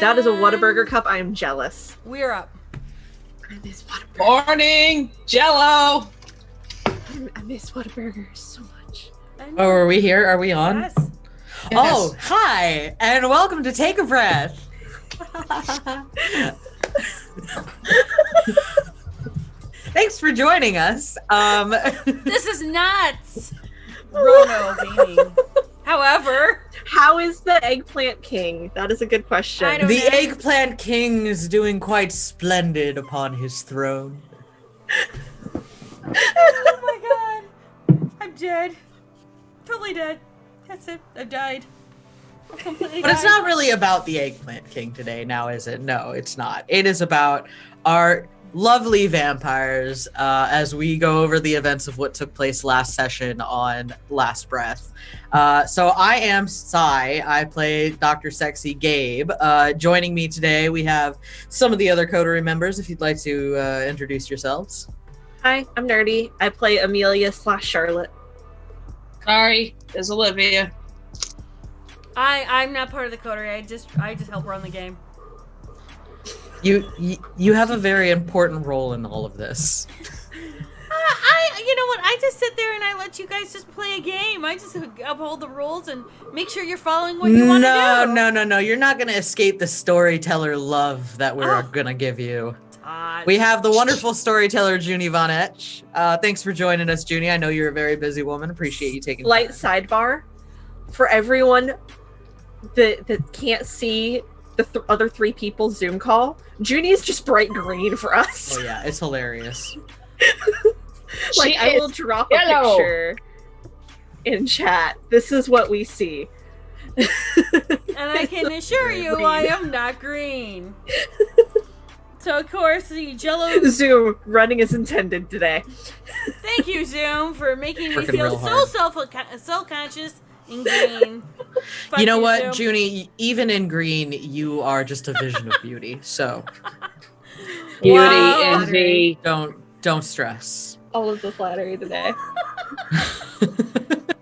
That is a Whataburger cup. I am jealous. We're up. I miss Whataburger. Morning, Jello. I miss Whataburger so much. Oh, are we here? Are we on? Yes. Oh, hi, and welcome to Take a Breath. Thanks for joining us. This is nuts. Rono beaming. However, how is the Eggplant King? That is a good question. I don't The know. Eggplant King is doing quite splendid upon his throne. Oh my god. I'm dead. Totally dead. That's it. I've died. I completely But it's died. not really about the Eggplant King today, now is it? No, it's not. It is about our lovely vampires as we go over the events of what took place last session on Last Breath. So I am Sai. I play Dr. Sexy Gabe. Joining me today, we have some of the other Coterie members, if you'd like to introduce yourselves. Hi, I'm Nerdy. I play Amelia / Charlotte. Sorry, it's Olivia. I'm not part of the coterie. I just help run the game. You have a very important role in all of this. You know what? I just sit there and I let you guys just play a game. I just uphold the rules and make sure you're following what you want to do. No. You're not going to escape the storyteller love that we're going to give you. Todd. We have the wonderful storyteller, Junie Von Etch. Thanks for joining us, Junie. I know you're a very busy woman. Appreciate you taking Light time. sidebar for everyone that can't see the other three people's Zoom call. Junie's just bright green for us. Oh, yeah. It's hilarious. Like, She I will is drop yellow. a picture in chat. This is what we see. And I can assure you, I am not green. So, of course, the Jello... Zoom running as intended today. Thank you, Zoom, for making me Working feel real so hard. self-conscious and green. Fuck You know what, Zoom. Junie? Even in green, you are just a vision of beauty. So Beauty, Wow. envy. don't stress. All of the flattery today.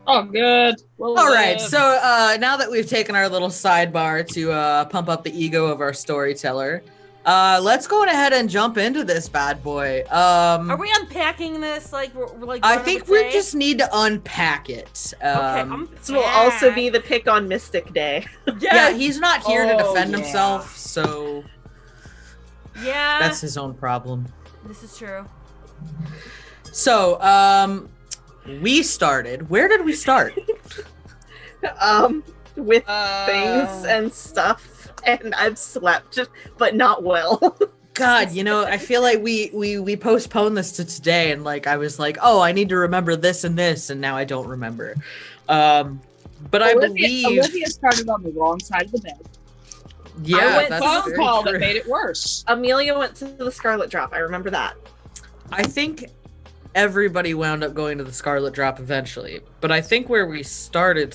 Oh, good. We'll All right, live. so now that we've taken our little sidebar to pump up the ego of our storyteller, let's go ahead and jump into this bad boy. Are we unpacking this like I Ronan think would we say? just need to unpack it. Okay, This will also be the pick on Mystic Day. Yeah, he's not here to Oh, defend yeah. himself, so Yeah, that's his own problem. this is true. So, we started. Where did we start? With things and stuff, and I've slept, but not well. God, you know, I feel like we postponed this to today, and like I was like, oh, I need to remember this, and now I don't remember. But I believe, Olivia started on the wrong side of the bed. yeah, went that's Phone very call true. that made it worse. Amelia went to the Scarlet Drop. I remember that. I think everybody wound up going to the Scarlet Drop eventually, but I think where we started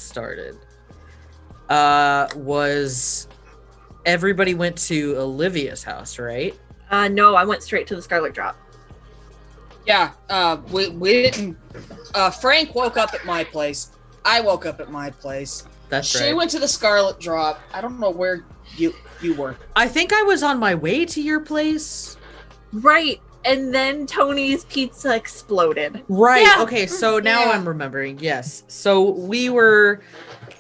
was everybody went to Olivia's house, right? No, I went straight to the Scarlet Drop. Yeah, we didn't. Frank woke up at my place. I woke up at my place. That's She right. went to the Scarlet Drop. I don't know where you were. I think I was on my way to your place. Right, and then Tony's pizza exploded. Right. Yeah. Okay, so now Yeah. I'm remembering. Yes. So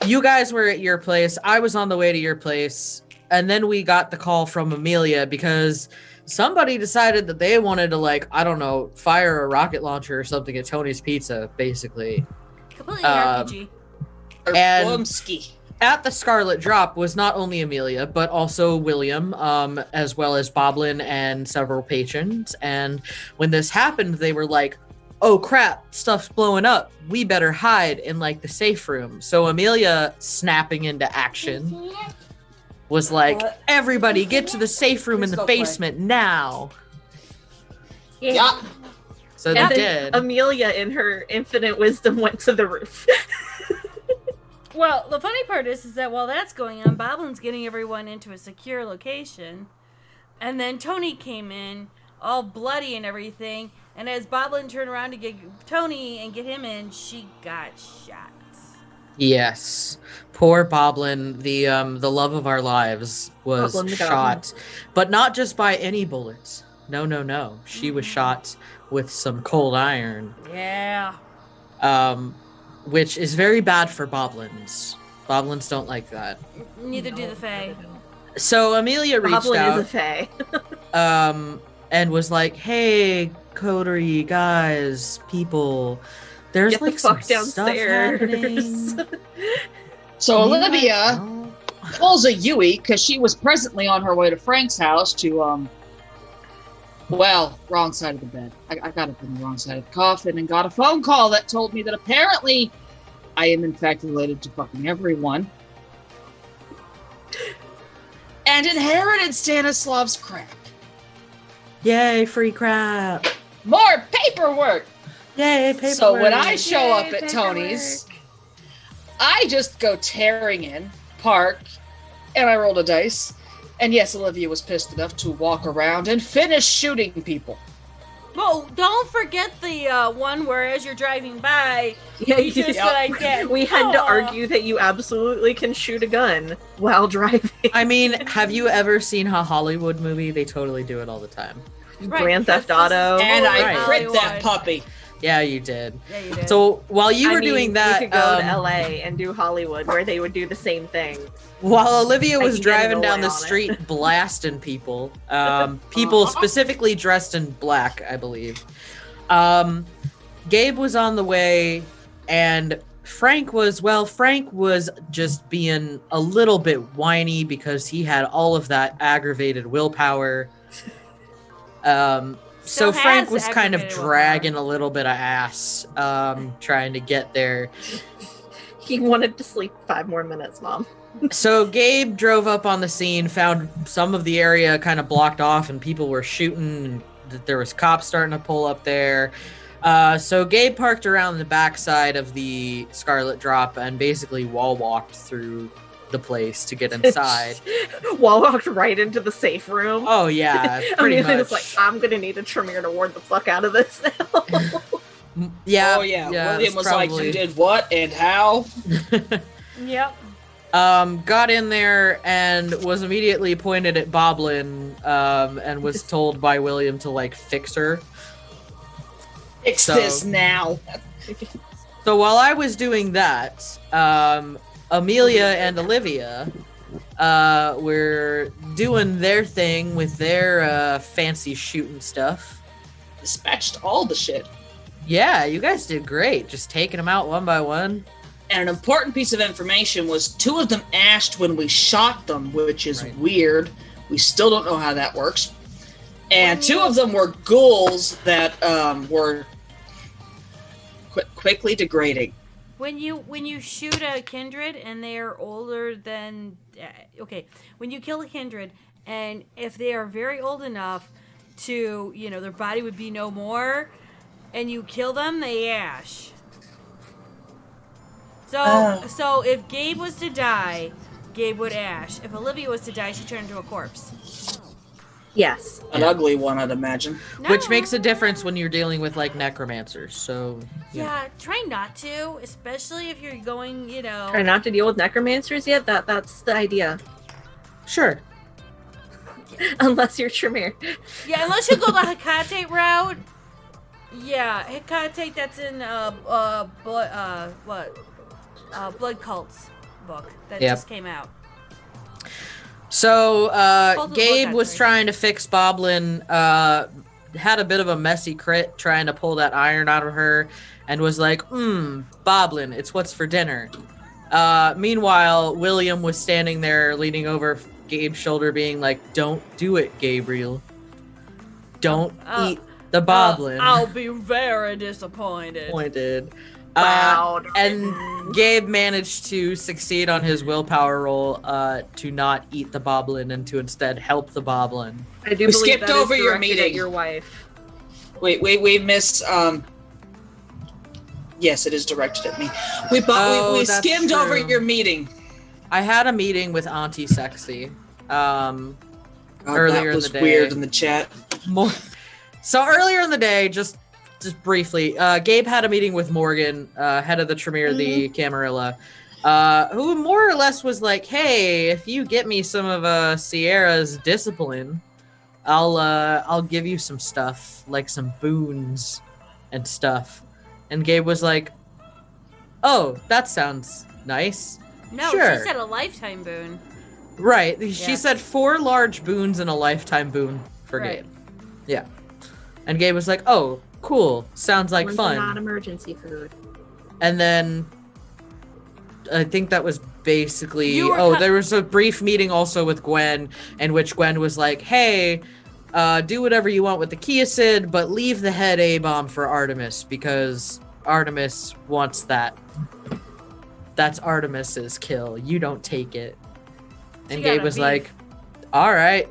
you guys were at your place. I was on the way to your place. And then we got the call from Amelia because somebody decided that they wanted to, like, I don't know, fire a rocket launcher or something at Tony's Pizza, basically. Completely Um, RPG. And- Blumsky. At the Scarlet Drop was not only Amelia, but also William, as well as Boblin and several patrons. And when this happened, they were like, oh crap, stuff's blowing up. We better hide in like the safe room. So Amelia, snapping into action, was like, everybody get to the safe room in the basement now. Yeah. So they And then did. Amelia, in her infinite wisdom, went to the roof. Well, the funny part is that while that's going on, Boblin's getting everyone into a secure location. And then Tony came in, all bloody and everything. And as Boblin turned around to get Tony and get him in, she got shot. Yes. Poor Boblin, the love of our lives, was Boblin the goblin. shot, but not just by any bullets. No, no, no. She was shot with some cold iron, Yeah. which is very bad for Boblins. Boblins don't like that. Neither do the Fae. So Amelia reached Goblin is a out, fae. and was like, "Hey, coterie guys, people, there's Get the like some fuck stuff downstairs." happening." So You guys Olivia know? pulls a Yui because she was presently on her way to Frank's house to well, wrong side of the bed. I got up in the wrong side of the coffin and got a phone call that told me that apparently I am in fact related to fucking everyone. And inherited Stanislav's crap. Yay, free crap! More paperwork! Yay, paperwork! So when I show Yay, up at paperwork. Tony's, I just go tearing in, park, and I rolled a dice. And yes, Olivia was pissed enough to walk around and finish shooting people. Well, don't forget the one where as you're driving by, Yeah, you just Yep. like get. we had to Aw. argue that you absolutely can shoot a gun while driving. I mean, have you ever seen a Hollywood movie? They totally do it all the time. Right, Grand Theft because this is Auto. And I Right. crit that Hollywood. puppy. Yeah, you did. Yeah, you did. So while you were I mean, doing that, we could go to LA and do Hollywood, where they would do the same thing. while Olivia I was can get driving an down the away on it. street blasting people, people specifically dressed in black, I believe. Gabe was on the way, and Frank was just being a little bit whiny because he had all of that aggravated willpower. So Still Frank has was kind of aggravated dragging a little bit of ass, trying to get there. He wanted to sleep 5 more minutes, Mom. So Gabe drove up on the scene, found some of the area kind of blocked off, and people were shooting. And there was cops starting to pull up there. So Gabe parked around the backside of the Scarlet Drop and basically wall walked through the place to get inside. Wall walked right into the safe room. Oh yeah, pretty Amelia much. was like, I'm gonna need a Tremere to ward the fuck out of this now. Yeah. Oh yeah. William it's was probably- like, you did what and how? Yep. Got in there and was immediately pointed at Boblin, and was told by William to like fix her. Fix So- this now. So while I was doing that, Amelia and Olivia were doing their thing with their fancy shooting stuff. Dispatched all the shit. Yeah, you guys did great. Just taking them out one by one. And an important piece of information was 2 of them ashed when we shot them, which is Right. weird. We still don't know how that works. And 2 of them were ghouls that were quickly degrading. When you shoot a kindred and they are older than when you kill a kindred and if they are very old enough to their body would be no more and you kill them, they ash. So if Gabe was to die, Gabe would ash. If Olivia was to die, she turned into a corpse. Yes. An ugly one, I'd imagine. No. Which makes a difference when you're dealing with like necromancers. So Yeah, try not to, especially if you're going, Try not to deal with necromancers yet. That's the idea. Sure. Unless you're Tremere. Yeah, unless you go the Hecate route. Yeah, Hecate, that's in Blood Cults book that Yep. just came out. So Hold the Gabe book, was actually. trying to fix Boblin, had a bit of a messy crit trying to pull that iron out of her, and was like, Boblin, it's what's for dinner. Meanwhile, William was standing there leaning over Gabe's shoulder being like, don't do it, Gabriel. Don't eat the Boblin. I'll be very disappointed. Pointed. Wow. And Gabe managed to succeed on his willpower roll to not eat the Boblin and to instead help the Boblin. I do We believe skipped that is over your directed meeting. at your wife. Wait, we missed. Yes, it is directed at me. We Oh, we that's skimmed over true. your meeting. I had a meeting with Auntie Sexy. God, Earlier in that was the day. weird in the chat. So earlier in the day, just briefly, Gabe had a meeting with Morgan, head of the Tremere, the Camarilla, who more or less was like, "Hey, if you get me some of Sierra's discipline, I'll give you some stuff, like some boons and stuff." And Gabe was like, "Oh, that sounds nice." No, Sure. she said a lifetime boon. Right. Yeah. She said 4 large boons and a lifetime boon for Right. Gabe. Yeah. And Gabe was like, "Oh, cool. Sounds like Ones are fun." not emergency food. And then I think that was basically You were there was a brief meeting also with Gwen in which Gwen was like, "Hey, do whatever you want with the Kiasid, but leave the head A-bomb for Artemis because Artemis wants that. That's Artemis's kill. You don't take it." And She Gabe got a was beef. like, "All right."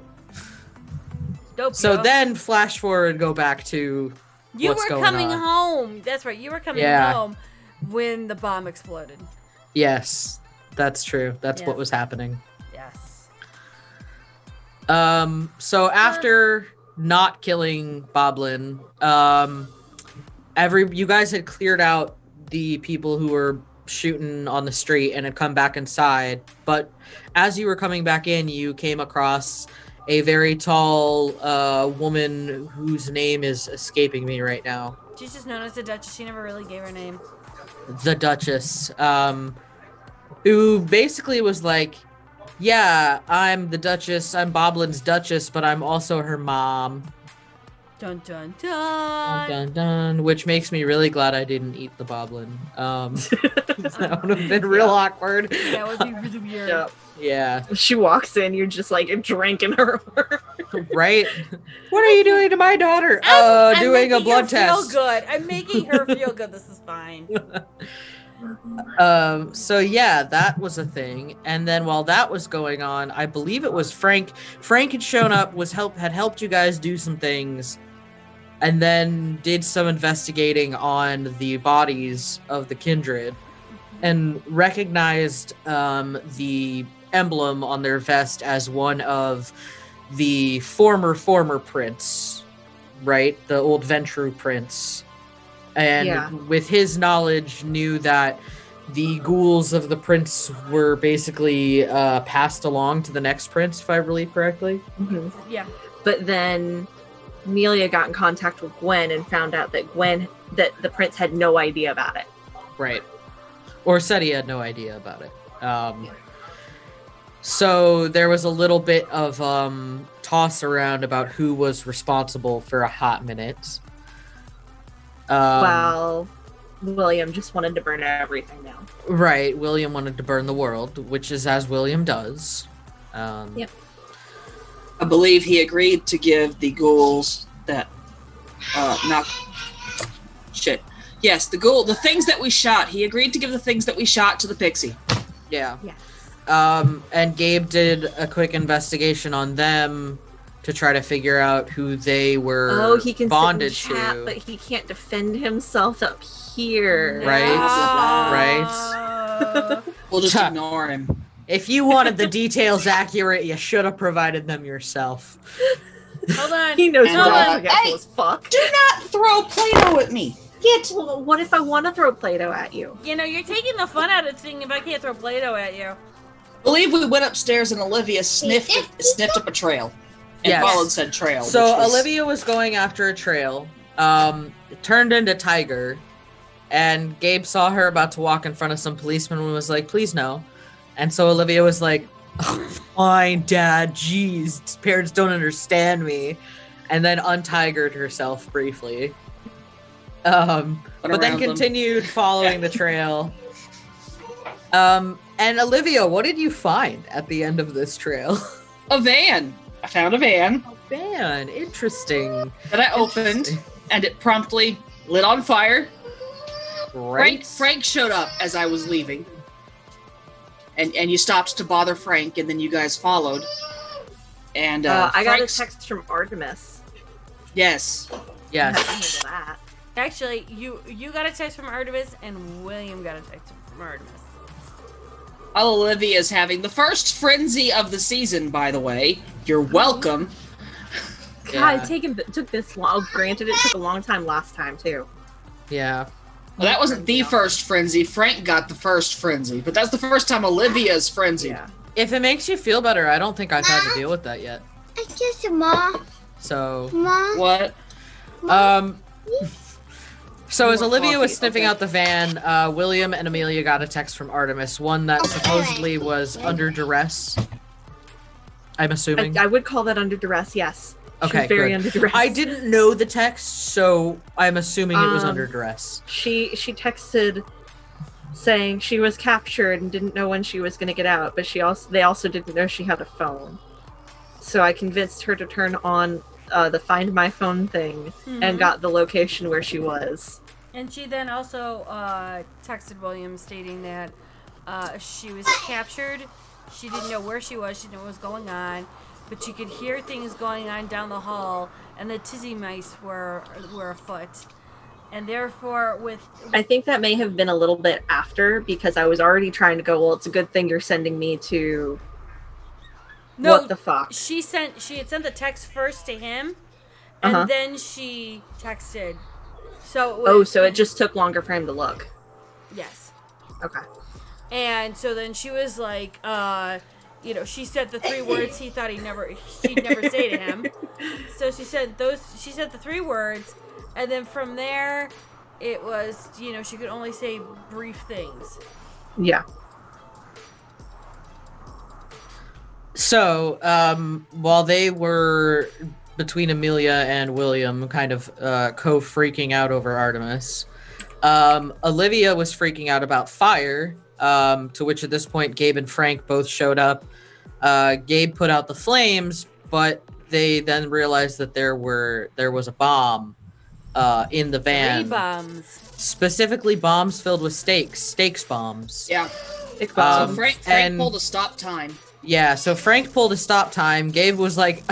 Dope. So yo. then flash forward, go back to you what's were going coming on. home. That's right. You were coming Yeah. home when the bomb exploded. Yes, that's true. That's Yeah. what was happening. Yes. So after not killing Boblin, you guys had cleared out the people who were shooting on the street and had come back inside. But as you were coming back in, you came across a very tall woman whose name is escaping me right now. She's just known as the Duchess. She never really gave her name. The Duchess, who basically was like, "Yeah, I'm the Duchess, I'm Boblin's Duchess, but I'm also her mom." Dun dun Dun, dun. dun, dun, which makes me really glad I didn't eat the Boblin. That would have been real awkward. That would be really weird. Yep. Yeah, She walks in, you're just like drinking her. right? What are you doing to my daughter? I'm Doing a making blood her test. Feel good. I'm making her feel good. This is fine. So yeah, that was a thing. And then while that was going on, I believe it was Frank. Frank had shown up, had helped you guys do some things, and then did some investigating on the bodies of the kindred, and recognized the emblem on their vest as one of the former prince, right? The old Ventru prince. And Yeah. with his knowledge, knew that the ghouls of the prince were basically passed along to the next prince, if I believe correctly. Mhm. Yeah. But then Amelia got in contact with Gwen and found out that the prince had no idea about it. Right. Or said he had no idea about it. So there was a little bit of toss around about who was responsible for a hot minute. Well, William just wanted to burn everything down. Right. William wanted to burn the world, which is as William does. Yep. I believe he agreed to give the ghouls that Yes, the things that we shot. He agreed to give the things that we shot to the pixie. Yeah. Yeah. And Gabe did a quick investigation on them to try to figure out who they were Oh, he can bonded sit in chat, to. but he can't defend himself up here. Right. Right. We'll just ignore him. If you wanted the details accurate, you should have provided them yourself. Hold on. He knows And, we're all uh, forgetful as fuck. Do not throw Play-Doh at me. Well, what if I want to throw Play-Doh at you? You know, you're taking the fun out of thing if I can't throw Play-Doh at you. I believe we went upstairs and Olivia sniffed up a trail. And Yes. followed said trail. So which was- Olivia was going after a trail, it turned into Tiger, and Gabe saw her about to walk in front of some policemen and was like, "Please no." And so Olivia was like, "Oh, fine, Dad, jeez, parents don't understand me," and then untigered herself briefly. But then around them. continued following the trail. And Olivia, what did you find at the end of this trail? A van. I found a van Man, interesting. that I opened, and it promptly lit on fire. Right? Frank showed up as I was leaving. And you stopped to bother Frank, and then you guys followed. And I got a Frank's- text from Artemis. Yes. I Yes. had to handle that. Actually, you got a text from Artemis, and William got a text from Artemis. Olivia's having the first frenzy of the season, by the way. You're welcome. God, it took this long. Granted, it took a long time last time too. Yeah. Well, that wasn't the first frenzy. Frank got the first frenzy, but that's the first time Olivia's frenzied. Yeah. If it makes you feel better, I don't think I've had to deal with that yet. Excuse me, Mom. So, Mom. What? so as more Olivia was coffee, sniffing okay. out the van, William and Amelia got a text from Artemis, one that supposedly was under duress. I'm assuming. I would call that under duress, yes. She Okay, was very good. under duress. I didn't know the text, so I'm assuming it was Um, under duress. She texted saying she was captured and didn't know when she was going to get out, but they also didn't know she had a phone. So I convinced her to turn on the Find My Phone thing and got the location where she was. And she then also texted William stating that she was captured. She didn't know where she was. She didn't know what was going on. But she could hear things going on down the hall. And the tizzy mice were afoot. And therefore, I think that may have been a little bit after, because I was already trying to go, well, it's a good thing you're sending me to... No, what the fuck? She had sent the text first to him. And then she texted. So so it just took longer for him to look. Yes. Okay. And so then she was like, she said the 3 words he thought she'd never say to him. So she said the 3 words, and then from there, it was, she could only say brief things. Yeah. So, while they were between Amelia and William kind of co-freaking out over Artemis, Olivia was freaking out about fire, to which at this point Gabe and Frank both showed up. Gabe put out the flames, but they then realized that there was a bomb in the van. 3 bombs. Specifically bombs filled with steaks bombs. Yeah. Um, So Frank and- pulled a stop time. Yeah, so Frank pulled a stop time. Gabe was like,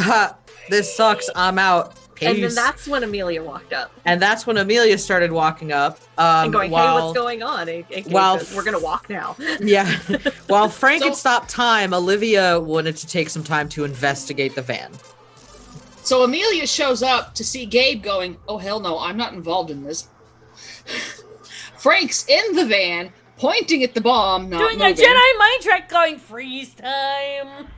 this sucks, I'm out. Peace. and then that's when Amelia walked up. And that's when Amelia started walking up. And going, hey, what's going on? And Gabe goes, we're going to walk now. Yeah. While Frank So- had stopped time, Olivia wanted to take some time to investigate the van. So Amelia shows up to see Gabe going, oh, hell no, I'm not involved in this. Frank's in the van, pointing at the bomb, not Doing moving. a Jedi mind trick going, freeze time.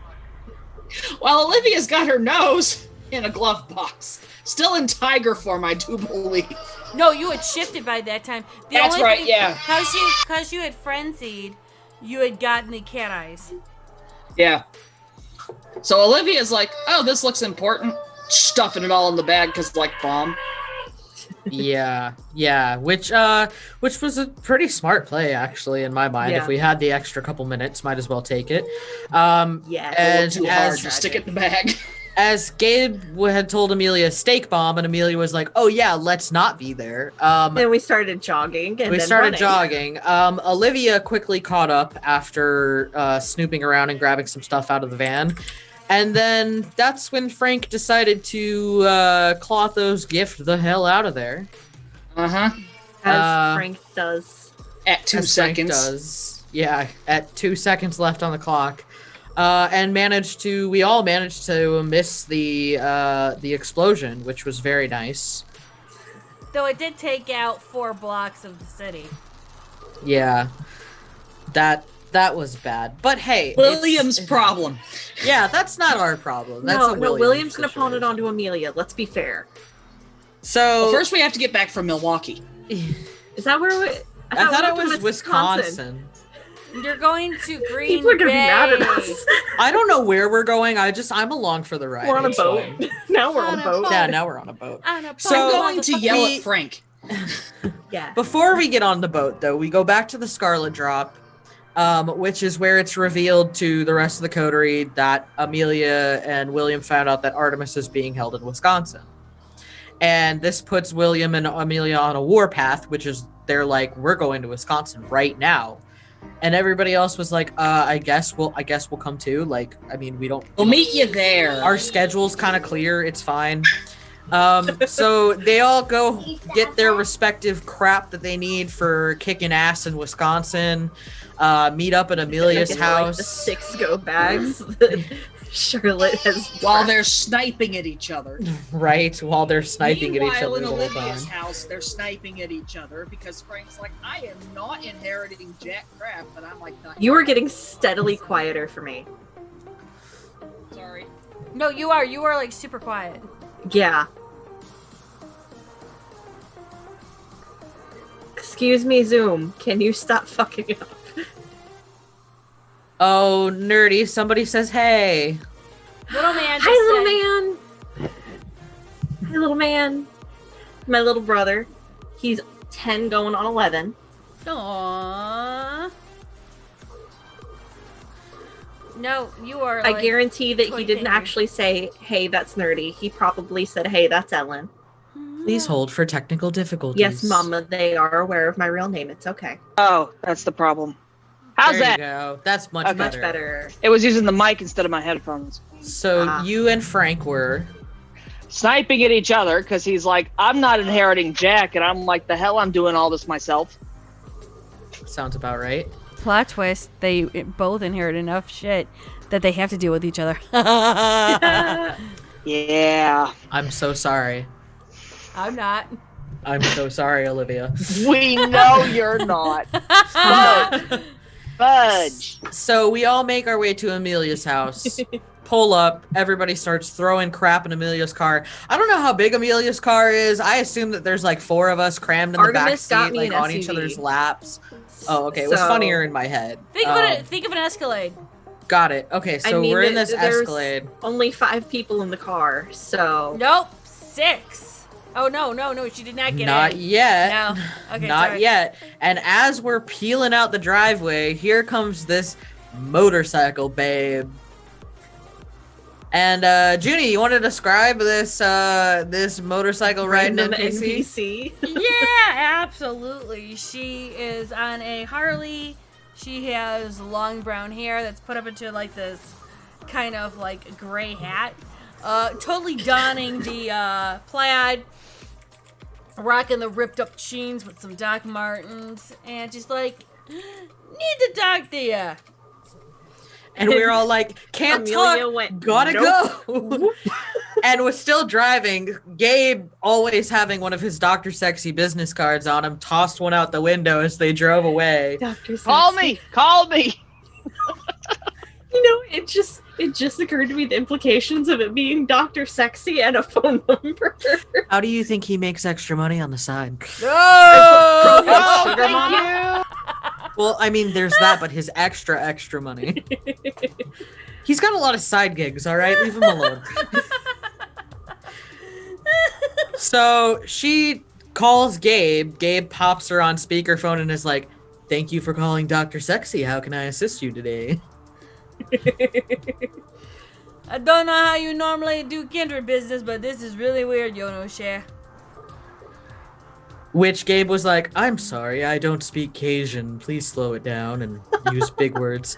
While Olivia's got her nose in a glove box. Still in tiger form, I do believe. No, you had shifted by that time. That's right, yeah. Because you had frenzied, you had gotten the cat eyes. Yeah. So Olivia's like, oh, this looks important. Stuffing it all in the bag because, like, bomb. Yeah, which was a pretty smart play, actually, in my mind. Yeah. If we had the extra couple minutes, might as well take it. Yeah. And Too hard as to stick it in the bag. as Gabe had told Amelia steak bomb, and Amelia was like, "Oh yeah, let's not be there." Then we started jogging. And we then started running. jogging. Olivia quickly caught up after snooping around and grabbing some stuff out of the van. And then that's when Frank decided to Clotho's gift the hell out of there. Uh-huh. As Frank does. At 2 As Frank seconds. does. Yeah, at 2 seconds left on the clock. And we all managed to miss the explosion, which was very nice. Though it did take out 4 blocks of the city. Yeah. That was bad. But hey, William's problem. Yeah, that's not our problem. That's a No, William's an opponent situation. onto Amelia. Let's be fair. So Well, first we have to get back from Milwaukee. Is that where we... I thought it we went was to Wisconsin. You're going to Green People are gonna Bay. be mad at us. I don't know where we're going. I'm along for the ride. We're on a It's boat. fine. Now we're on a boat. Yeah, now we're on a boat. On a So- I'm boat, going to motherfucker. yell at Frank. Yeah. Before we get on the boat, though, we go back to the Scarlet Drop, which is where it's revealed to the rest of the coterie that Amelia and William found out that Artemis is being held in Wisconsin. And this puts William and Amelia on a warpath, which is they're like, we're going to Wisconsin right now. And everybody else was like, I guess we'll come too. Like, I mean, We'll meet you there. our schedule's kind of clear. It's fine. So they all go get their respective crap that they need for kicking ass in Wisconsin. Meet up at Amelia's Like, house. the 6 go bags. Charlotte has while they're sniping at each other. Right, while they're sniping at each Meanwhile, other in the whole Olivia's time. house, they're sniping at each other because Frank's like, I am not inheriting jack crap, but I'm like, not You are getting steadily quieter for me. Sorry. No, you are. You are like super quiet. Yeah. Excuse me, Zoom. Can you stop fucking up? Oh, nerdy, somebody says hey. Little man. Just Hi, little said- man. Hi, little man. My little brother. He's 10 going on 11. Aww. No, you are. I Like, guarantee that he toy didn't fingers. actually say, hey, that's nerdy. He probably said, hey, that's Ellen. Please hold for technical difficulties. Yes, Mama, they are aware of my real name. It's okay. Oh, that's the problem. How's There you that? go. That's much Okay. better. Much better. It was using the mic instead of my headphones. So Ah. you and Frank were. Sniping at each other because he's like, I'm not inheriting Jack, and I'm like, the hell, I'm doing all this myself. Sounds about right. Plot twist: they both inherit enough shit that they have to deal with each other. Yeah. I'm so sorry. I'm not. I'm so sorry, Olivia. We know you're not. Fudge. So we all make our way to Amelia's house. Pull up. Everybody starts throwing crap in Amelia's car. I don't know how big Amelia's car is. I assume that there's like 4 of us crammed in the back Artemis got seat, me like an on each SUV. other's laps. Oh, okay. It was So- funnier in my head. Think of it. Think of an Escalade. Got it. Okay, so we're in this there's Escalade. only 5 people in the car, so Nope. 6. Oh no. She did not get Not in. yet. No. Okay. Not sorry. yet. And as we're peeling out the driveway, here comes this motorcycle babe. And Junie, you want to describe this this motorcycle riding random NPC? NPC. Yeah, absolutely. She is on a Harley. She has long brown hair that's put up into like this kind of like gray hat. Totally donning the plaid, rocking the ripped up jeans with some Doc Martens, and just like, need to talk to ya. And we were all like, can't Amelia talk, went, gotta "Nope." go. And was still driving. Gabe, always having one of his Dr. Sexy business cards on him, tossed one out the window as they drove away. Dr. Call Sexy. me. Call me. You know, it just occurred to me the implications of it being Dr. Sexy and a phone number. How do you think he makes extra money on the side? No! Oh, Sugar thank mama? you. Well, I mean, there's that, but his extra money. He's got a lot of side gigs, all right? Leave him alone. So she calls Gabe. Gabe pops her on speakerphone and is like, thank you for calling Dr. Sexy. How can I assist you today? I don't know how you normally do kindred business, but this is really weird, Yono Share. Which Gabe was like, I'm sorry, I don't speak Cajun. Please slow it down and use big words.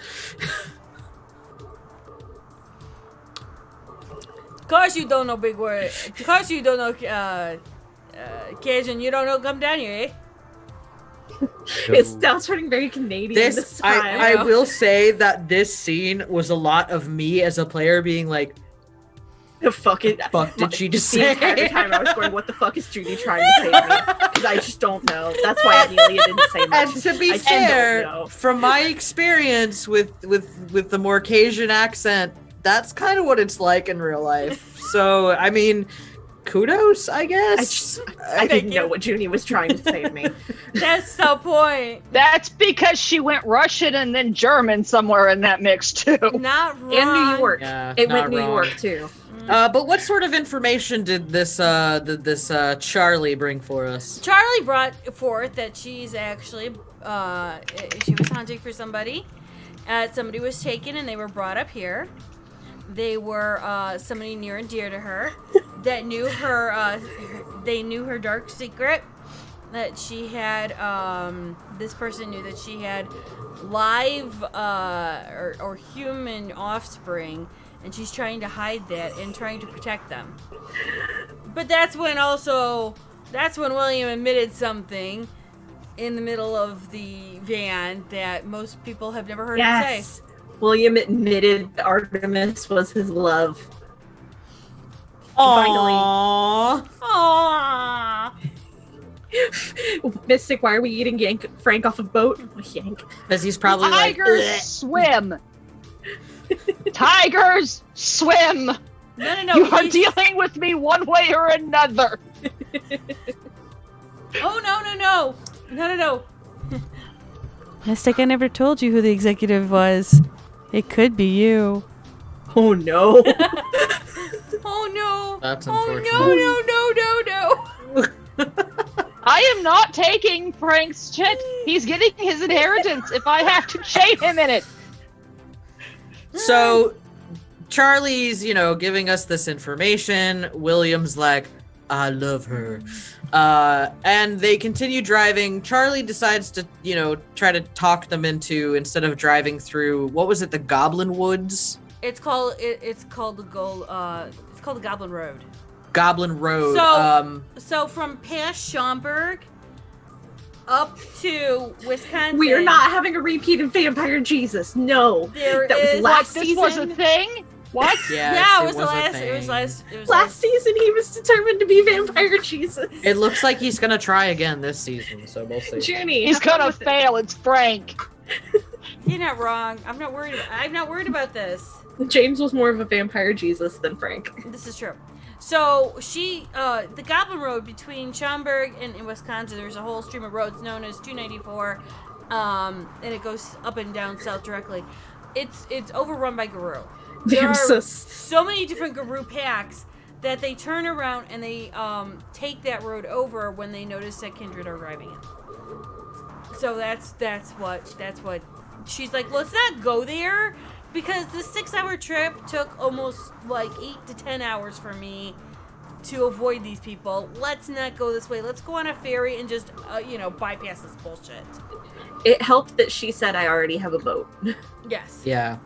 Of course you don't know big word. Of course you don't know Cajun. You don't know come down here, eh? It's now turning very Canadian this time. I will say that this scene was a lot of me as a player being like, The fuck it. fuck did she just The say? entire time I was going, what the fuck is Judy trying to say to me? Because I just don't know. That's why Amelia didn't say much. And to be I just don't fair, know. from my experience with the more Cajun accent, that's kind of what it's like in real life. So, I mean, kudos, I guess. I didn't know what Judy was trying to say to me. That's the point. That's because she went Russian and then German somewhere in that mix too. Not wrong. And New York. Yeah, It not went New wrong. York too. But what sort of information did this Charlie bring for us? Charlie brought forth that she's actually she was hunting for somebody. Somebody was taken and they were brought up here. They were somebody near and dear to her that knew her. They knew her dark secret. That she had. This person knew that she had live or human offspring, and she's trying to hide that and trying to protect them. But that's when William admitted something in the middle of the van that most people have never heard him say. William admitted Artemis was his love. Aww. Aww. Mystic, why are we eating Frank off a boat? Yank. Because he's probably Tigers like, swim. Tigers swim. No. You are dealing with me one way or another. Oh, no. Mystic, I never told you who the executive was. It could be you. Oh no. Oh, no. That's Oh, unfortunate. no. I am not taking Frank's shit. He's getting his inheritance if I have to shame him in it. So Charlie's, giving us this information. William's like, I love her. And they continue driving. Charlie decides to, try to talk them into, instead of driving through, what was it, the Goblin Woods? It's called the Goblin Road. Goblin Road. So from past Schaumburg up to Wisconsin. We are not having a repeat of Vampire Jesus. No. There That was is- last This season. was a thing? What? Yeah, it was a last. thing. It was last. Last season, he was determined to be Vampire Jesus. It looks like he's gonna try again this season, so we'll see. Journey. He's have fun gonna with it. fail. It's Frank. You're not wrong. I'm not worried about this. James was more of a Vampire Jesus than Frank. This is true. So the Goblin Road between Schaumburg and Wisconsin, there's a whole stream of roads known as 294, and it goes up and down south directly. It's overrun by Guru. There are Vamsus. so many different Guru packs that they turn around and they take that road over when they notice that Kindred are driving it. So that's what she's like. Let's not go there. Because the 6-hour trip took almost like 8 to 10 hours for me to avoid these people. Let's not go this way. Let's go on a ferry and just, bypass this bullshit. It helped that she said, I already have a boat. Yes. Yeah.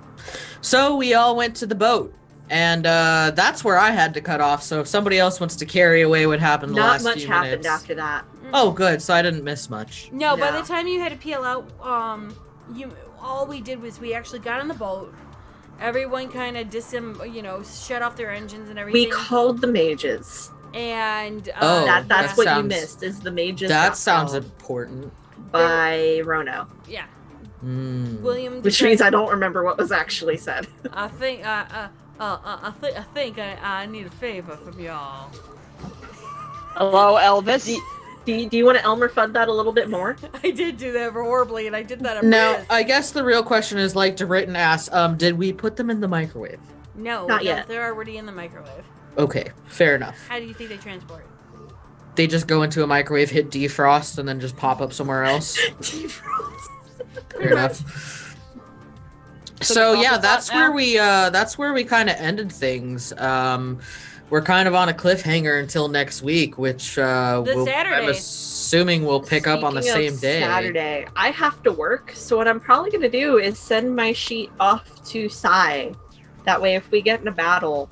So we all went to the boat. And that's where I had to cut off. So if somebody else wants to carry away what happened the Not last much few happened minutes. after that. Oh, good. So I didn't miss much. No, by No. the time you had to peel out, all we did was we actually got on the boat. Everyone kind of shut off their engines and everything. We called the mages. And Oh, that's that what you sounds- missed, is the mages That got sounds called important. by Rono. yeah, Mm. William. Which means I don't remember what was actually said. I think I need a favor from y'all. Hello, Elvis. Do you want to Elmer Fudd that a little bit more? I did do that horribly, and I did that on Now, purpose. I guess the real question is, like DeRitten asked, did we put them in the microwave? Not yet. They're already in the microwave. Okay, fair enough. How do you think they transport? They just go into a microwave, hit defrost, and then just pop up somewhere else. Fair enough. So yeah, that's where we kind of ended things. We're kind of on a cliffhanger until next week, which I'm Saturday. assuming we'll pick up on the Speaking same of day. Saturday. I have to work, so what I'm probably going to do is send my sheet off to Sai. That way, if we get in a battle,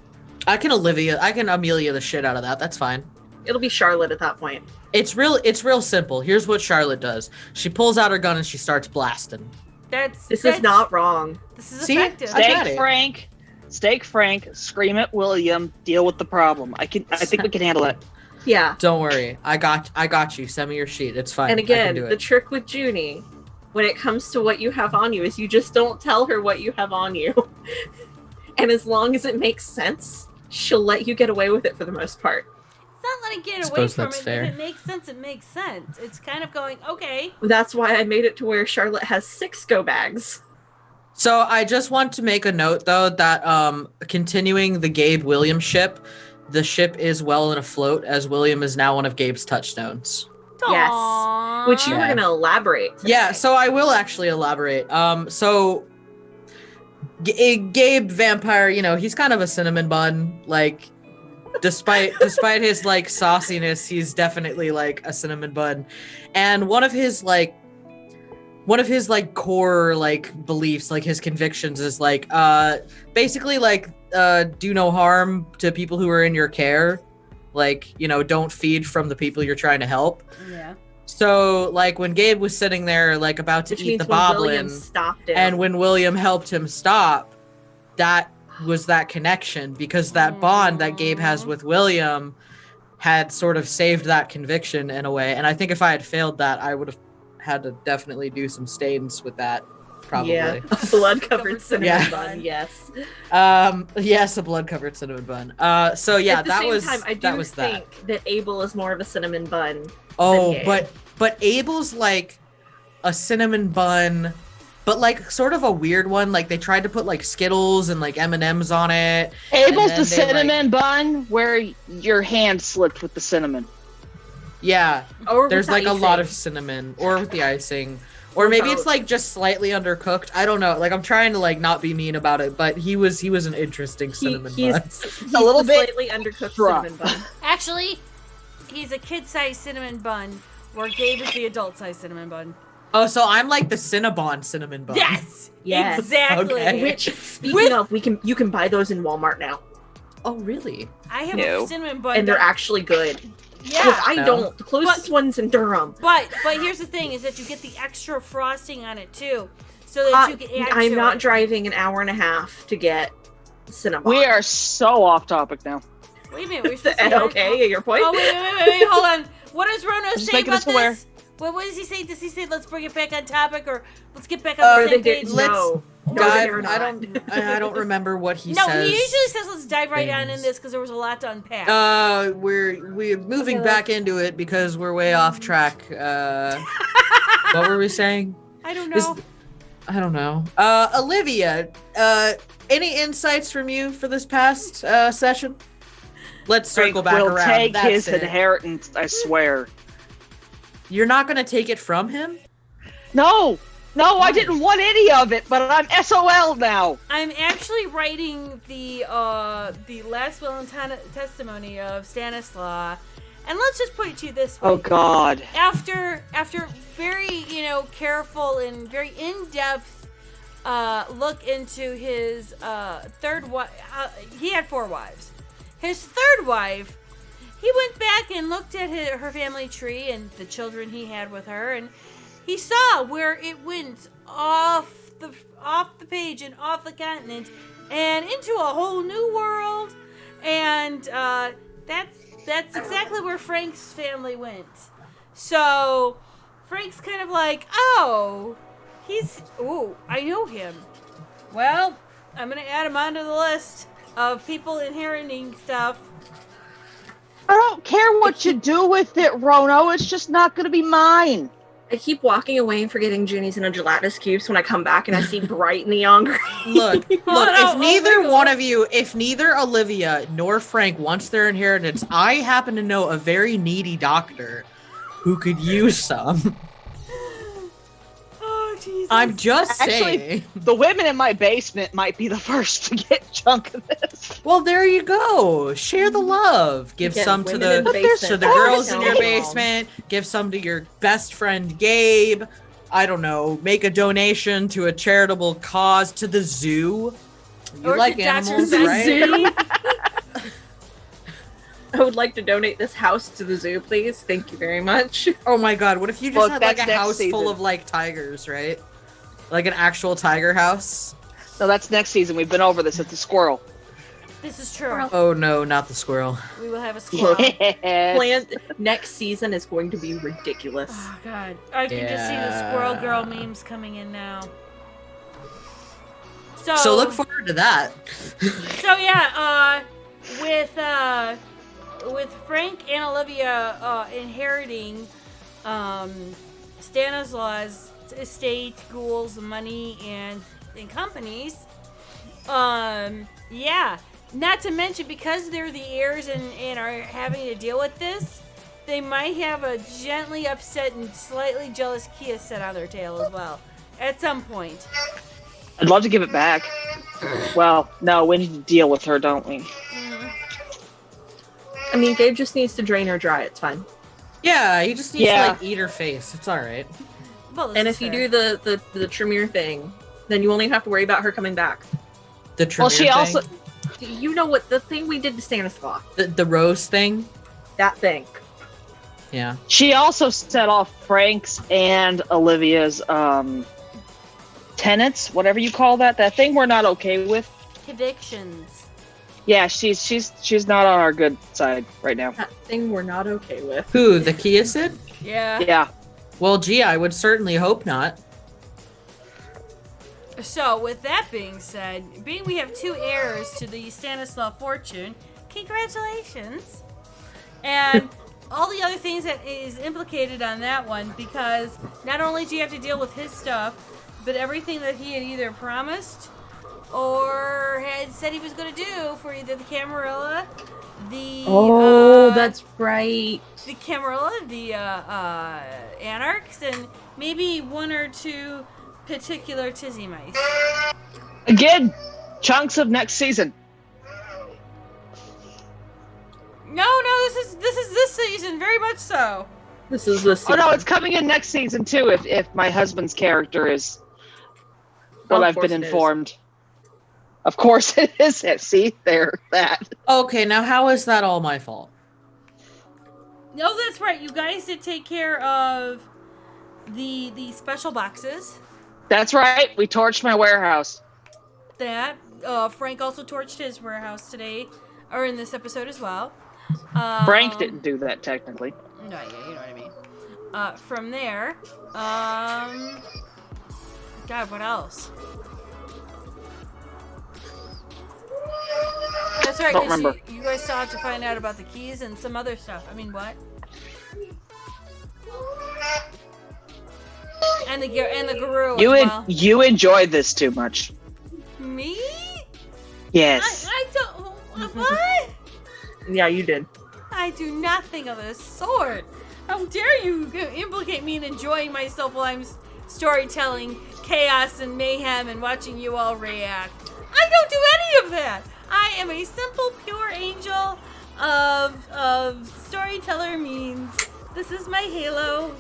I can Amelia the shit out of that. That's fine. it'll be Charlotte at that point. It's real simple. Here's what Charlotte does. She pulls out her gun and she starts blasting. This is not wrong. This is See? effective. I got it. Stake Frank, scream at William, deal with the problem. I think we can handle it. Yeah. Don't worry. I got you. Send me your sheet. It's fine. And I can again, do the it. trick with Junie, when it comes to what you have on you, is you just don't tell her what you have on you. And as long as it makes sense, she'll let you get away with it for the most part. It's not letting get away Suppose from that's it. fair. If it makes sense, it makes sense. It's kind of going, okay. That's why I made it to where Charlotte has 6 go bags. So I just want to make a note though that continuing the Gabe Williams ship, the ship is well and afloat as William is now one of Gabe's touchdown's. Yes. Aww. Which you were Yeah. going to elaborate. today. Yeah, so I will actually elaborate. So Gabe Vampire, he's kind of a cinnamon bun. Like, despite his like sauciness, he's definitely like a cinnamon bun. And one of his core like beliefs, like his convictions, is like basically like do no harm to people who are in your care. Like, don't feed from the people you're trying to help. Yeah. So, like, when Gabe was sitting there, like, about to Which eat means the when William boblin, stopped him. and when William helped him stop, that was that connection, because that bond that Gabe has with William had sort of saved that conviction in a way. And I think if I had failed that, I would have had to definitely do some stains with that, probably. Yeah, a blood-covered cinnamon Yeah. bun, yes. Yes, a blood-covered cinnamon bun. So yeah, At the that same was time, I do that was think that Abel is more of a cinnamon bun. Oh, Gabe. but Abel's like a cinnamon bun, but like sort of a weird one. Like they tried to put like Skittles and like M&Ms on it. Abel's then the they, like- cinnamon bun where your hand slipped with the cinnamon. Yeah, Or there's with like a icing. lot of cinnamon, or with the icing, or maybe it's both. like just slightly undercooked. I don't know. Like I'm trying to like not be mean about it, but he was an interesting cinnamon he's bun. he's A little the bit slightly undercooked rough. cinnamon bun. Actually, he's a kid-sized cinnamon bun, where Gabe is the adult-sized cinnamon bun. Oh, so I'm like the Cinnabon cinnamon bun. Yes, Yes. exactly. Okay. Which, speaking of, you can buy those in Walmart now, Oh, really? I have No. a cinnamon bun, and they're that- actually good. 'Cause yeah. I No. don't. The closest one's in Durham. But here's the thing: is that you get the extra frosting on it too, so that you can add I'm to not it. driving an hour and a half to get Cinnabon. We are so off topic now. Wait a minute, we're supposed to Okay, your point. Oh wait, hold on. What does Rono Just say making about us aware. this? What does he say? Does he say let's bring it back on topic, or let's get back on the Or same they page? did. Let's No, no, Dive, they're I not. don't I don't remember what he No, says. he usually says let's dive right on in things. this because there was a lot to unpack. We're moving back into it because we're way off track. What were we saying? I don't is- know. I don't know. Olivia, any insights from you for this past session? Let's circle back will around. take That's his it. inheritance, I swear. You're not gonna take it from him? No, I didn't want any of it, but I'm SOL now. I'm actually writing the last will and testimony of Stanislaw, and let's just put it to you this way: Oh God. after very careful and very in-depth look into his third wife, he had 4 wives. His third wife, he went back and looked at her family tree and the children he had with her, and he saw where it went off the page and off the continent and into a whole new world, and that's exactly where Frank's family went. So Frank's kind of like, oh, I know him. Well, I'm gonna add him onto the list of people inheriting stuff. I don't care what you do with it, Rono. It's just not going to be mine. I keep walking away and forgetting Junie's in a gelatinous cubes when I come back and I see bright neon green. Look, no, if neither my one God. of you, if neither Olivia nor Frank wants their inheritance, I happen to know a very needy doctor who could use some. Oh, Jesus. I'm just Actually- saying. The women in my basement might be the first to get a chunk of this. Well, there you go. Share the love. Give Again, some to women in the basement, to the that's girls in how your we basement. Give some to your best friend Gabe. I don't know. Make a donation to a charitable cause, to the zoo. You Or like to Dr. animals, The right? zoo. I would like to donate this house to the zoo, please. Thank you very much. Oh my god, what if you just Look, had like a that's next house full season. of like tigers, right? Like an actual tiger house? No, that's next season. We've been over this. It's a squirrel. This is true. Oh no, not the squirrel. We will have a squirrel. Plan next season is going to be ridiculous. Oh God! I can just see the Squirrel Girl memes coming in now. So look forward to that. So yeah, with Frank and Olivia inheriting Stanislaw's estate, ghouls, money, and companies. Yeah. Not to mention, because they're the heirs and are having to deal with this, they might have a gently upset and slightly jealous Kia set on their tail as well at some point. I'd love to give it back. Well, no, we need to deal with her, don't we? I mean, Gabe just needs to drain her dry. It's fine. Yeah, you just need Yeah. to like eat her face. It's alright. Well, this And is if you fair. do the Tremere thing, then you only have to worry about her coming back. The Well, she Tremere also. thing? You know what the thing we did to Stanislaw? The rose thing? That thing. Yeah. She also set off Frank's and Olivia's tenets, whatever you call that thing we're not okay with. Convictions. Yeah, she's not on our good side right now. That thing we're not okay with. Who, the Kiasid? Yeah. Yeah. Well, gee, I would certainly hope not. So, with that being said, being we have 2 heirs to the Stanislav fortune, congratulations. And all the other things that is implicated on that one, because not only do you have to deal with his stuff, but everything that he had either promised or had said he was going to do for either the Camarilla, that's right. the Camarilla, the Anarchs, and maybe 1 or 2 particular Tizzy mice. Again, chunks of next season. No, this is this season, very much so. This is the Oh season. no, it's coming in next season too. If my husband's character is what I've been informed. Of course it is. See there, that. Okay, now how is that all my fault? No, that's right. You guys did take care of the special boxes. That's right. We torched my warehouse. That Frank also torched his warehouse today, or in this episode as well. Frank didn't do that technically. No, yeah, you know what I mean. From there, God, what else? That's right. Don't 'Cause remember. you guys still have to find out about the keys and some other stuff. I mean, what? And the guru. as well. You enjoy this too much. Me? Yes. I don't. What? Yeah, you did. I do nothing of the sort. How dare you implicate me in enjoying myself while I'm storytelling chaos and mayhem and watching you all react? I don't do any of that. I am a simple, pure angel of storyteller means. This is my halo.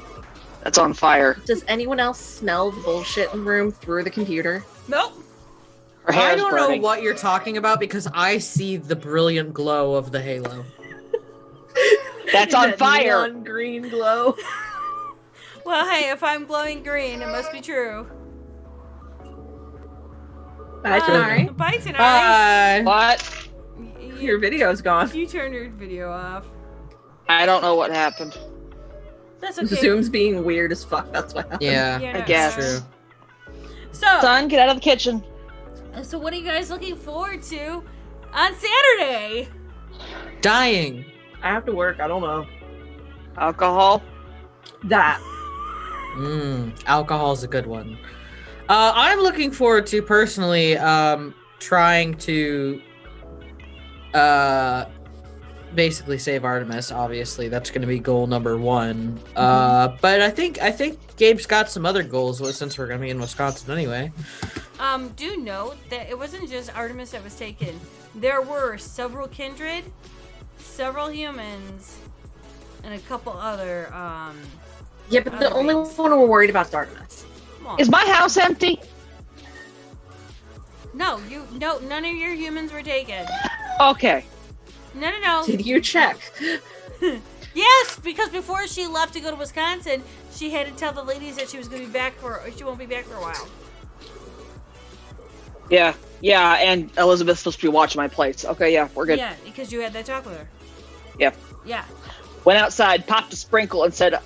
That's on fire. Does anyone else smell the bullshit in the room through the computer? Nope. Her hair's I don't burning. know what you're talking about because I see the brilliant glow of the halo. That's on That fire. neon green glow. Well, hey, if I'm glowing green, it must be true. Bye, Tanari. Bye, Tanari. Bye. What? Your video's gone. You turned your video off. I don't know what happened. That's okay. Zoom's being weird as fuck. That's what happened. Yeah, Yeah, I no, guess. true. So, Son, get out of the kitchen. so what are you guys looking forward to on Saturday? Dying. I have to work. I don't know. Alcohol. That. Alcohol's a good one. I'm looking forward to personally trying to basically save Artemis. Obviously, that's going to be goal number 1. But I think Gabe's got some other goals since we're going to be in Wisconsin anyway. Do note that it wasn't just Artemis that was taken. There were several kindred, several humans, and a couple other Yeah, but the Other only beings. one we're worried about is Artemis. come on. Is my house empty? No, none of your humans were taken. Okay. No. Did you check? Yes, because before she left to go to Wisconsin, she had to tell the ladies that she was going to be back she won't be back for a while. Yeah, and Elizabeth's supposed to be watching my plates. Okay, yeah, we're good. Yeah, because you had that talk with her. Yeah. Yeah. Went outside, popped a sprinkle, and said,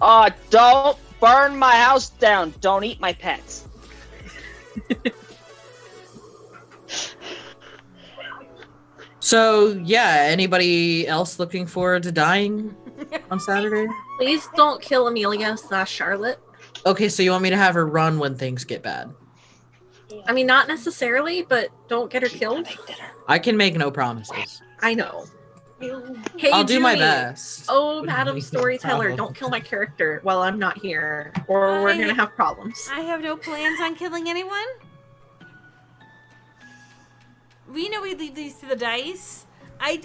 don't burn my house down. Don't eat my pets. So yeah, anybody else looking forward to dying on Saturday? Please don't kill Amelia / Charlotte. Okay, so you want me to have her run when things get bad? I mean, not necessarily, but don't get her killed. I can make no promises. I know. Hey, I'll do my Junie. best. Oh, Madam Storyteller, don't kill my character while I'm not here, or we're gonna have problems. I have no plans on killing anyone. We know we leave these to the dice. I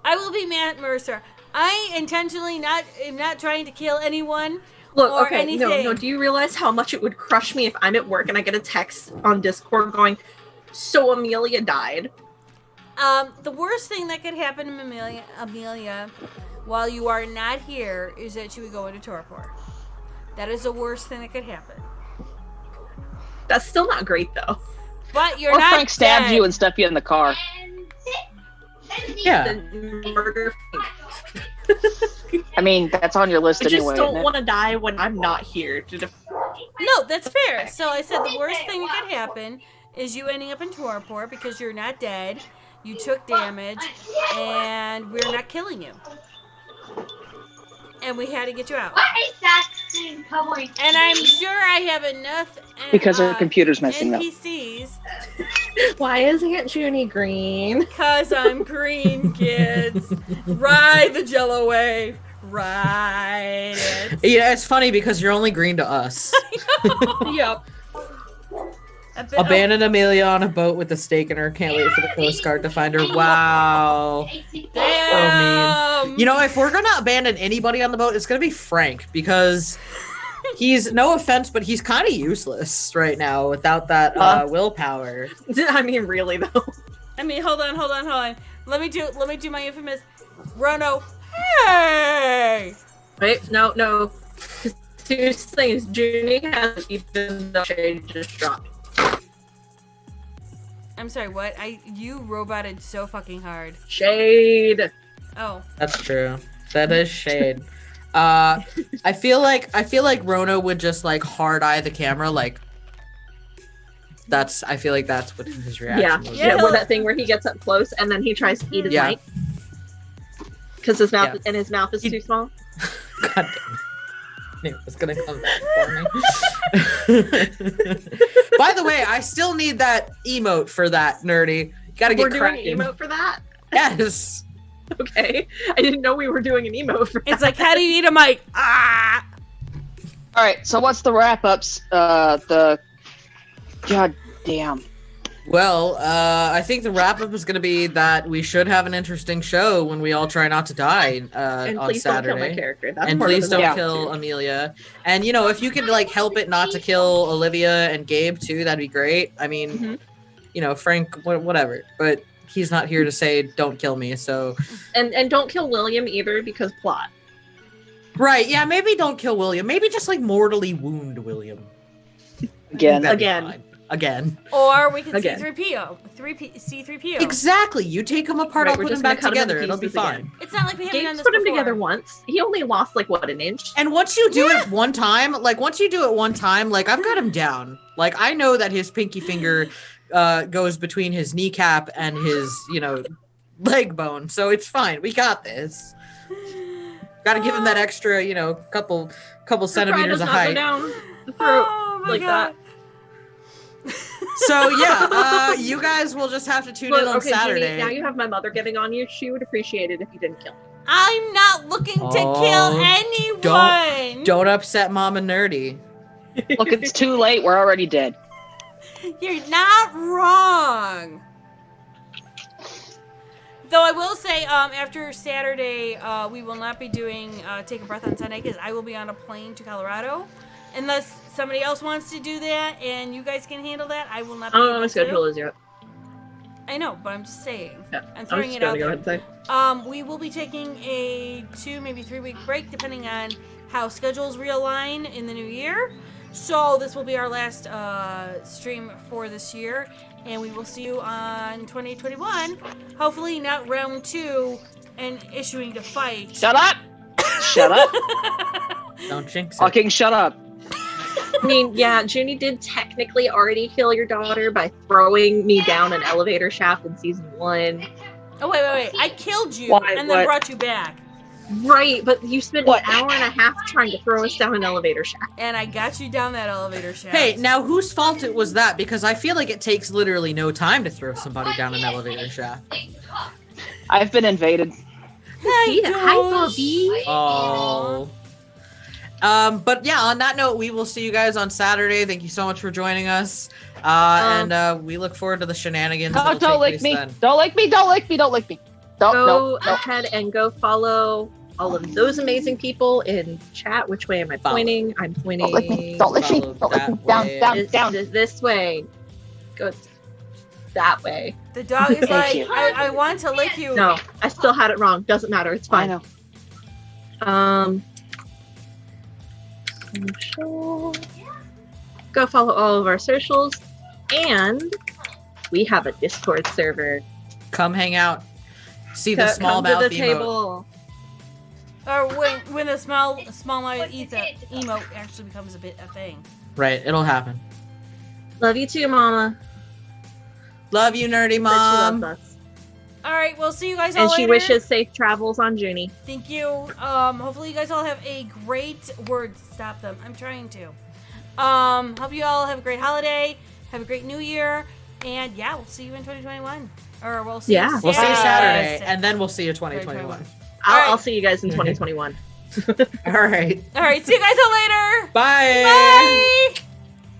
will be Matt Mercer. I intentionally am not trying to kill anyone. Look, or okay, no, anything. do you realize how much it would crush me if I'm at work and I get a text on Discord going, "So Amelia died." The worst thing that could happen to Amelia while you are not here is that you would go into torpor. That is the worst thing that could happen. That's still not great, though. But you're Or not Frank stabs dead. you and stuff you in the car. Yeah. The murder. I mean, that's on your list I just anyway. don't isn't it? want to die when I'm not here. No, that's fair. So I said the worst thing that could happen is you ending up in torpor because you're not dead, you took damage, and we're not killing you. And we had to get you out. What is that public? And I'm sure I have enough Because our computer's messing up. NPCs Why is Aunt Junie green? because I'm green, kids. Ride the Jello wave. Ride it. Yeah, it's funny because you're only green to us. Yep. Abandoned Amelia on a boat with a stake in her. Can't wait for the Coast Guard to find her. Wow. Damn. You know, if we're gonna abandon anybody on the boat, it's gonna be Frank because he's, no offense, but he's kind of useless right now without that willpower. I mean, really though. I mean, hold on. Let me do my infamous Rono. Hey. Wait, no. Two things. Junie has even though she just dropped. I'm sorry, what? You roboted so fucking hard. Shade. Oh. That's true. That is shade. I feel like Rono would just like hard eye the camera, like I feel like that's what his reaction was. Yeah. Where that thing where he gets up close and then he tries to eat his mic because his mouth his mouth is too small. God damn it. It was gonna come back for me. By the way, I still need that emote for that, Nerdy. You gotta get cracking. Doing an emote for that? Yes. Okay. I didn't know we were doing an emote for that. It's like, how do you eat a mic? Ah! All right, so what's the wrap-ups? God damn. Well, I think the wrap-up is gonna be that we should have an interesting show when we all try not to die and on please Saturday. don't kill my character. That's And part of please the don't job, kill too. Amelia. And you know, if you could like help it not to kill Olivia and Gabe too, that'd be great. I mean, you know, Frank, whatever. But he's not here to say don't kill me. So And don't kill William either because plot. right, yeah, maybe don't kill William. Maybe just like mortally wound William. Again. That'd be Again. fine. Again. Or we can Again. C3PO. C3PO. Exactly. You take them apart, Right, I'll we're put them just gonna back cut 'em into together. It'll be pieces fine. again. It's not like we haven't done Gabe's this put him before. together once. He only lost like what, an inch? And once you do it one time, like once you do it one time, like I've got him down. Like I know that his pinky finger goes between his kneecap and his, you know, leg bone. So it's fine. We got this. Got to give him that extra, you know, couple centimeters of height. Down the throat Oh my like god. So yeah, you guys will just have to tune in on okay, Saturday. Junie, now you have my mother getting on you. She would appreciate it if you didn't kill me. I'm not looking to kill anyone. Don't upset Mama Nerdy. Look, it's too late. We're already dead. You're not wrong. Though I will say, after Saturday, we will not be doing Take a Breath on Sunday because I will be on a plane to Colorado. Unless somebody else wants to do that and you guys can handle that, I will not be Oh, able my schedule to. is yet. I know, but I'm just saying. Yeah, I'm throwing just it out gonna go there. ahead and say. We will be taking a 2, maybe 3 week break depending on how schedules realign in the new year. So this will be our last stream for this year, and we will see you on 2021. Hopefully not round 2 and issuing to fight. Shut up! Shut up! Don't jinx it. Fucking shut up. I mean, yeah, Junie did technically already kill your daughter by throwing me down an elevator shaft in season 1. Oh, wait. I killed you Why, and then what? brought you back. Right, but you spent What? an hour and a half trying to throw us down an elevator shaft. And I got you down that elevator shaft. Hey, now whose fault it was that? Because I feel like it takes literally no time to throw somebody down an elevator shaft. I've been invaded. Hi, Bobby. Oh. But yeah, on that note, we will see you guys on Saturday. Thank you so much for joining us. And we look forward to the shenanigans. Oh, that'll don't take lick place me. then. Don't lick me. Don't lick me. Don't lick me. Don't. Go No. ahead and go follow all of those amazing people in chat. Which way am I Follow. pointing? I'm pointing. Don't lick me. Don't lick me. Follow Don't lick me. that Down. way. Down. This, Down. this way. Go that way. The dog is Thank like, you. I want to lick you. No, I still had it wrong. Doesn't matter. It's I fine. know. Social. Go follow all of our socials, and we have a Discord server. Come hang out. See the small Come mouth to the emote. table. Or when the small mouth emote actually becomes a thing. Right, it'll happen. Love you too, Mama. Love you, nerdy But she mom. loves us. All right, we'll see you guys all And later. she wishes safe travels on Junie. Thank you. Hopefully you guys all have a great word. Stop them. I'm trying to. Hope you all have a great holiday. Have a great New Year. And yeah, we'll see you in 2021. Or we'll see you We'll see you Saturday, Saturday. and then we'll see you 2021. I'll see you guys in 2021. All right. All right, see you guys all later. Bye. Bye.